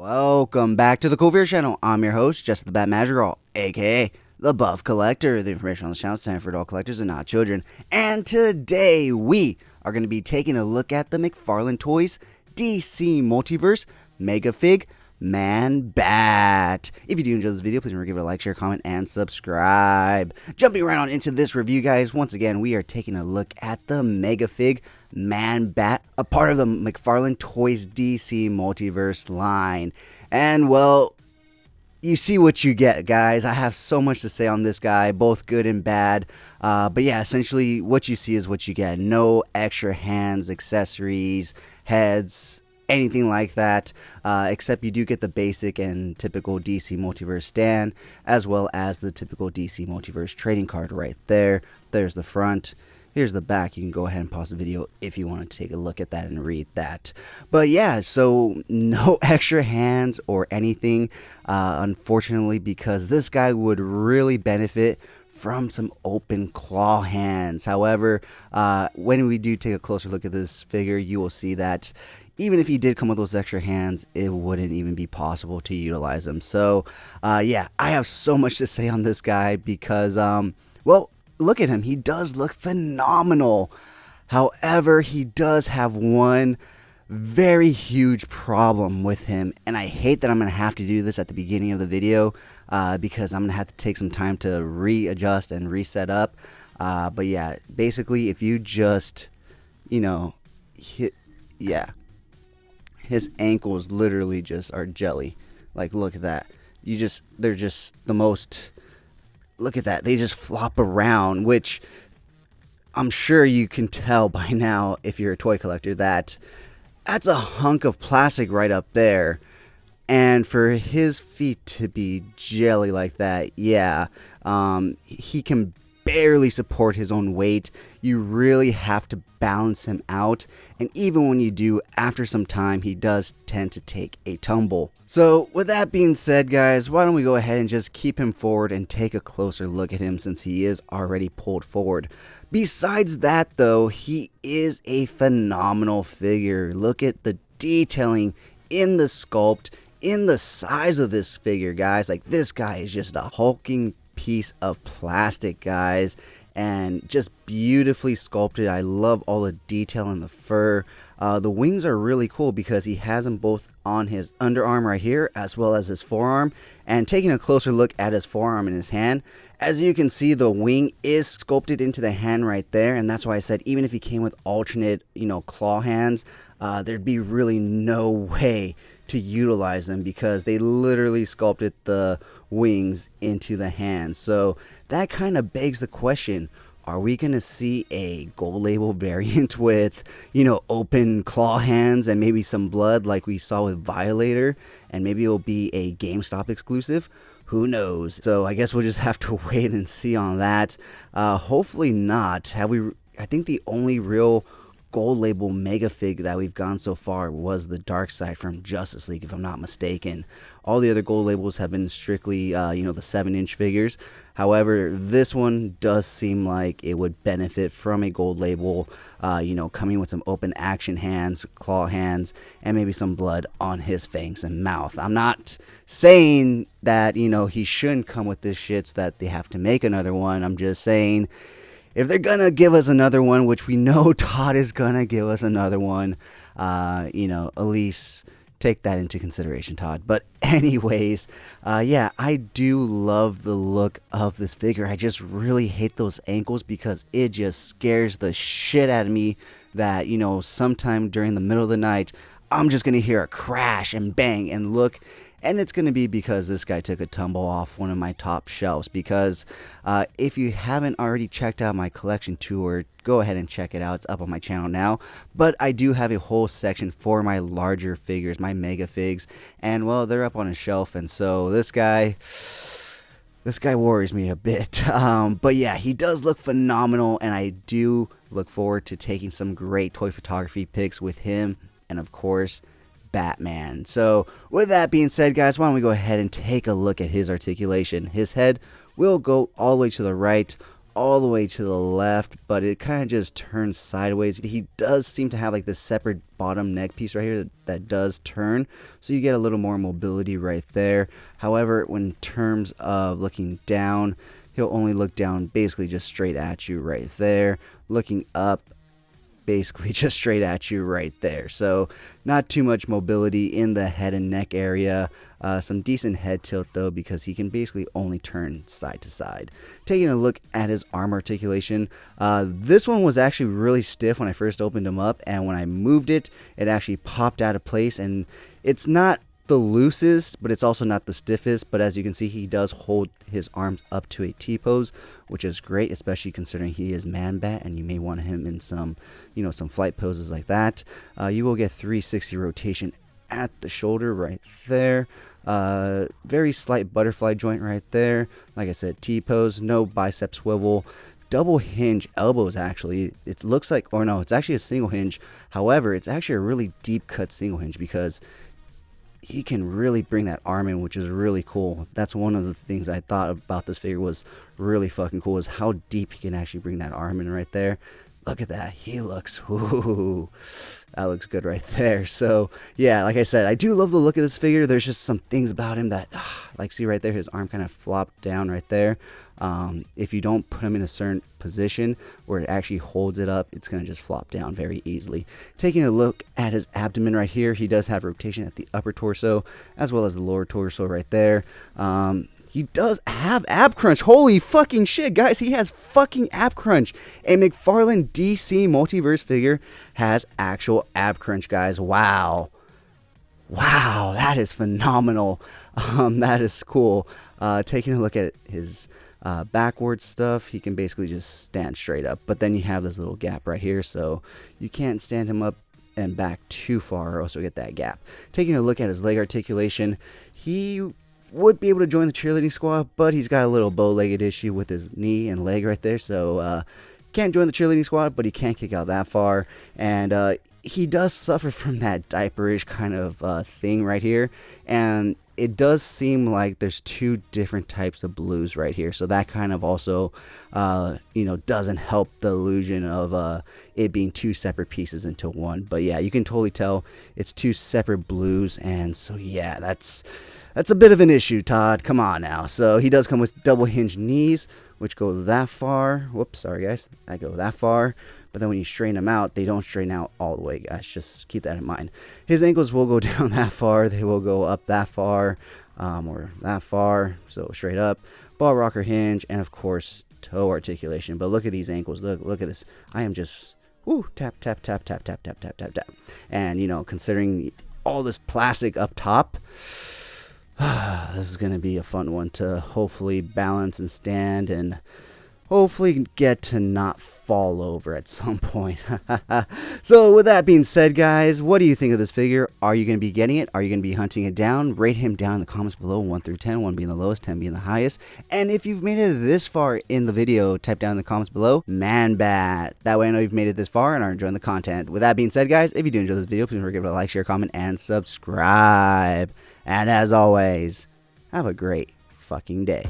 Welcome back to the CoolFigurez channel. I'm your host, Jess the Bat Madrigal, aka the Buff Collector. The information on the channel stands for adult collectors and not children. And today we are going to be taking a look at the McFarlane Toys DC Multiverse Mega Fig Man Bat. If you do enjoy this video, please remember to give it a like, share, comment, and subscribe. Jumping right on into this review, guys. Once again, we are taking a look at the Mega Fig Man Bat, a part of the McFarlane Toys DC Multiverse line. And well, you see what you get, guys. I have so much to say on this guy, both good and bad. But yeah, essentially what you see is what you get. No extra hands, accessories, heads, anything like that, except you do get the basic and typical DC Multiverse stand, as well as the typical DC Multiverse trading card right there. There's the front. Here's the back. You can go ahead and pause the video if you want to take a look at that and read that. But yeah, so no extra hands or anything, unfortunately, because this guy would really benefit from some open claw hands. However, when we do take a closer look at this figure, you will see that even if he did come with those extra hands, it wouldn't even be possible to utilize them. So yeah, I have so much to say on this guy because, well, look at him. He does look phenomenal. However, he does have one very huge problem with him, and I hate that I'm going to have to do this at the beginning of the video because I'm going to have to take some time to readjust and reset up. But yeah, basically, if you just, you know, his ankles literally just are jelly. Like, look at that. They're just the most, look at that. They just flop around, which I'm sure you can tell by now if you're a toy collector that that's a hunk of plastic right up there. And for his feet to be jelly like that, yeah, he can barely support his own weight. You really have to balance him out, and even when you do, after some time, he does tend to take a tumble. So with that being said, guys, why don't we go ahead and just keep him forward and take a closer look at him since he is already pulled forward. Besides that, though, he is a phenomenal figure. Look at the detailing in the sculpt, in the size of this figure, guys. Like, this guy is just a hulking piece of plastic, guys, and just beautifully sculpted. I love all the detail in the fur. The wings are really cool because he has them both on his underarm right here as well as his forearm. And taking a closer look at his forearm and his hand, as you can see, the wing is sculpted into the hand right there, and that's why I said even if he came with alternate, you know, claw hands, there'd be really no way to utilize them because they literally sculpted the wings into the hands. So that kind of begs the question, are we going to see a gold label variant with, you know, open claw hands and maybe some blood like we saw with Violator, and maybe it'll be a GameStop exclusive? Who knows? So I guess we'll just have to wait and see on that. Hopefully not. I think the only real gold label mega fig that we've gone so far was the Darkseid from Justice League, if I'm not mistaken. All the other gold labels have been strictly, you know, the 7-inch figures. However, this one does seem like it would benefit from a gold label, you know, coming with some open action hands, claw hands, and maybe some blood on his fangs and mouth. I'm not saying that, you know, he shouldn't come with this shit so that they have to make another one. I'm just saying, if they're gonna give us another one, which we know Todd is gonna give us another one, you know, at least take that into consideration, Todd. But anyways, yeah, I do love the look of this figure. I just really hate those ankles because it just scares the shit out of me that, you know, sometime during the middle of the night, I'm just gonna hear a crash and bang and look. And it's going to be because this guy took a tumble off one of my top shelves. Because if you haven't already checked out my collection tour, go ahead and check it out. It's up on my channel now. But I do have a whole section for my larger figures, my mega figs. And well, they're up on a shelf. And so this guy worries me a bit. But yeah, he does look phenomenal. And I do look forward to taking some great toy photography pics with him. And of course, Batman. So with that being said, guys, why don't we go ahead and take a look at his articulation. His head will go all the way to the right, all the way to the left, but it kind of just turns sideways. He does seem to have like this separate bottom neck piece right here that does turn, so you get a little more mobility right there. However, in terms of looking down, he'll only look down basically just straight at you right there. Looking up, basically just straight at you right there. So not too much mobility in the head and neck area. Some decent head tilt though, because he can basically only turn side to side. Taking a look at his arm articulation, this one was actually really stiff when I first opened him up, and when I moved it, it actually popped out of place. And it's not the loosest, but it's also not the stiffest. But as you can see, he does hold his arms up to a T-pose, which is great, especially considering he is man-bat and you may want him in some, some flight poses like that. You will get 360 rotation at the shoulder right there. Very slight butterfly joint right there. Like I said, T-pose, no bicep swivel. Double hinge elbows, actually. It looks like, or no, it's actually a single hinge. However, it's actually a really deep cut single hinge, because he can really bring that arm in, which is really cool. That's one of the things I thought about this figure was really fucking cool, is how deep he can actually bring that arm in right there. Look at that. He looks, ooh, that looks good right there. So yeah, like I said, I do love the look of this figure. There's just some things about him that, like, see right there, his arm kind of flopped down right there. If you don't put him in a certain position where it actually holds it up, it's going to just flop down very easily. Taking a look at his abdomen right here, he does have rotation at the upper torso as well as the lower torso right there. He does have ab crunch. Holy fucking shit, guys. He has fucking ab crunch. A McFarlane DC Multiverse figure has actual ab crunch, guys. Wow. Wow, that is phenomenal. That is cool. Taking a look at his backward stuff, he can basically just stand straight up. But then you have this little gap right here, so you can't stand him up and back too far or else you'll get that gap. Taking a look at his leg articulation, he would be able to join the cheerleading squad, but he's got a little bow-legged issue with his knee and leg right there, so can't join the cheerleading squad, but he can't kick out that far. And he does suffer from that diaperish kind of thing right here, and it does seem like there's two different types of blues right here, so that kind of also doesn't help the illusion of it being two separate pieces into one. But yeah, you can totally tell it's two separate blues, and so yeah, that's a bit of an issue, Todd. Come on now. So he does come with double hinge knees, which go that far. Whoops, sorry guys, I go that far. But then when you straighten them out, they don't straighten out all the way, guys. Just keep that in mind. His ankles will go down that far. They will go up that far, or that far. So straight up, ball rocker hinge, and of course toe articulation. But look at these ankles. Look at this. I am just tap tap tap tap tap tap tap tap tap. And considering all this plastic up top, this is going to be a fun one to hopefully balance and stand and hopefully get to not fall over at some point. So with that being said, guys, what do you think of this figure? Are you going to be getting it? Are you going to be hunting it down? Rate him down in the comments below, 1 through 10, 1 being the lowest, 10 being the highest. And if you've made it this far in the video, type down in the comments below, man bat. That way I know you've made it this far and are enjoying the content. With that being said, guys, if you do enjoy this video, please remember to give it a like, share, comment, and subscribe. And as always, have a great fucking day.